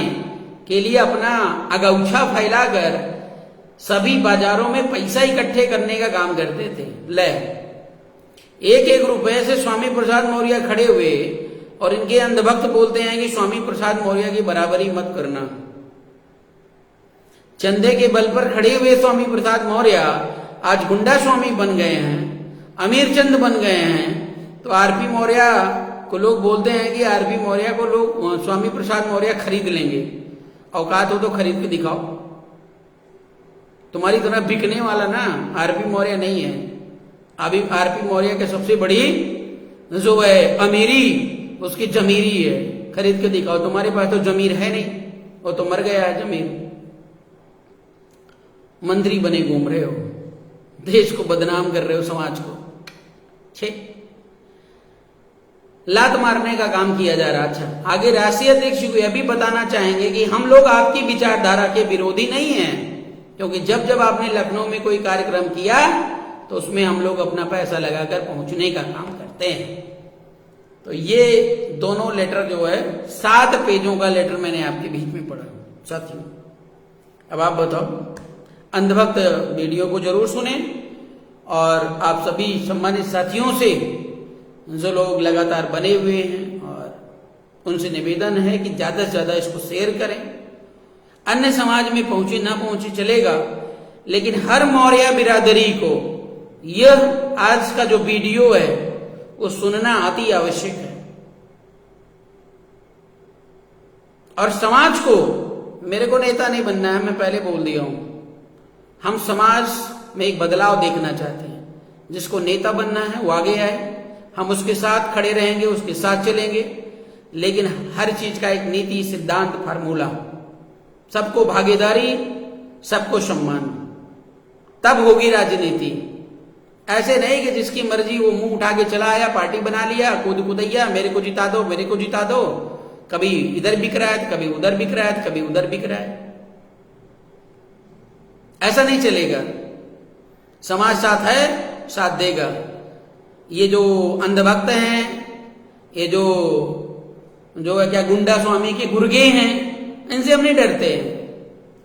के लिए अपना अगौछा फैलाकर सभी बाजारों में पैसा इकट्ठे करने का काम करते थे। ले, 1-1 रुपए से स्वामी प्रसाद मौर्य खड़े हुए और इनके अंधभक्त बोलते हैं कि स्वामी प्रसाद मौर्य की बराबरी मत करना। चंदे के बल पर खड़े हुए स्वामी प्रसाद मौर्य आज गुंडा स्वामी बन गए हैं, अमीर चंद बन गए हैं। तो आरपी मौर्य को लोग बोलते हैं कि आरपी मौर्य को लोग, स्वामी प्रसाद मौर्य खरीद लेंगे। औकात हो तो खरीद के दिखाओ। तुम्हारी तरह बिकने वाला ना आरपी मौर्य नहीं है। अभी आरपी मौर्य के सबसे बड़ी जो है अमीरी उसकी जमीरी है, खरीद के दिखाओ। तुम्हारे पास तो जमीर है नहीं, वो तो मर गया है जमीर। मंत्री बने घूम रहे हो, देश को बदनाम कर रहे हो, समाज को छे लात मारने का काम किया जा रहा। अच्छा, आगे राष्ट्रीय अध्यक्ष को यह भी बताना चाहेंगे कि हम लोग आपकी विचारधारा के विरोधी नहीं हैं, क्योंकि जब आपने लखनऊ में कोई कार्यक्रम किया तो उसमें हम लोग अपना पैसा लगाकर पहुंचने का काम करते हैं। तो ये दोनों लेटर जो है 7 पेजों का लेटर मैंने आपके बीच में पढ़ा साथियों। अब आप बताओ, अंधभक्त वीडियो को जरूर सुने, और आप सभी सम्मानित साथियों से जो लोग लगातार बने हुए हैं, और उनसे निवेदन है कि ज्यादा से ज्यादा इसको शेयर करें। अन्य समाज में पहुंचे ना पहुंचे चलेगा, लेकिन हर मौर्य बिरादरी को यह आज का जो वीडियो है वो सुनना अति आवश्यक है। और समाज को, मेरे को नेता नहीं बनना है, मैं पहले बोल दिया हूं। हम समाज में एक बदलाव देखना चाहते हैं। जिसको नेता बनना है वो आगे आए, हम उसके साथ खड़े रहेंगे, उसके साथ चलेंगे, लेकिन हर चीज का एक नीति, सिद्धांत, फार्मूला, सबको भागीदारी, सबको सम्मान, तब होगी राजनीति। ऐसे नहीं कि जिसकी मर्जी वो मुंह उठा के चला आया, पार्टी बना लिया, कूद कुदैया, मेरे को जिता दो, मेरे को जिता दो, कभी इधर बिक रहा है, कभी उधर बिक रहा है, कभी उधर बिक रहा है। ऐसा नहीं चलेगा। समाज साथ है, साथ देगा। ये जो अंधभक्त हैं, ये जो है क्या गुंडा स्वामी के गुर्गे हैं, इनसे हम नहीं डरते,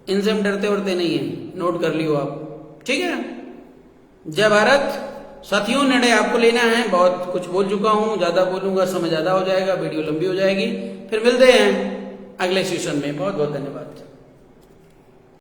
इनसे हम डरते वरते नहीं है। नोट कर लियो आप, ठीक है। जय भारत साथियों, निर्णय आपको लेना है। बहुत कुछ बोल चुका हूं, ज्यादा बोलूंगा समय ज्यादा हो जाएगा, वीडियो लंबी हो जाएगी। फिर मिलते हैं अगले सेशन में। बहुत बहुत धन्यवाद।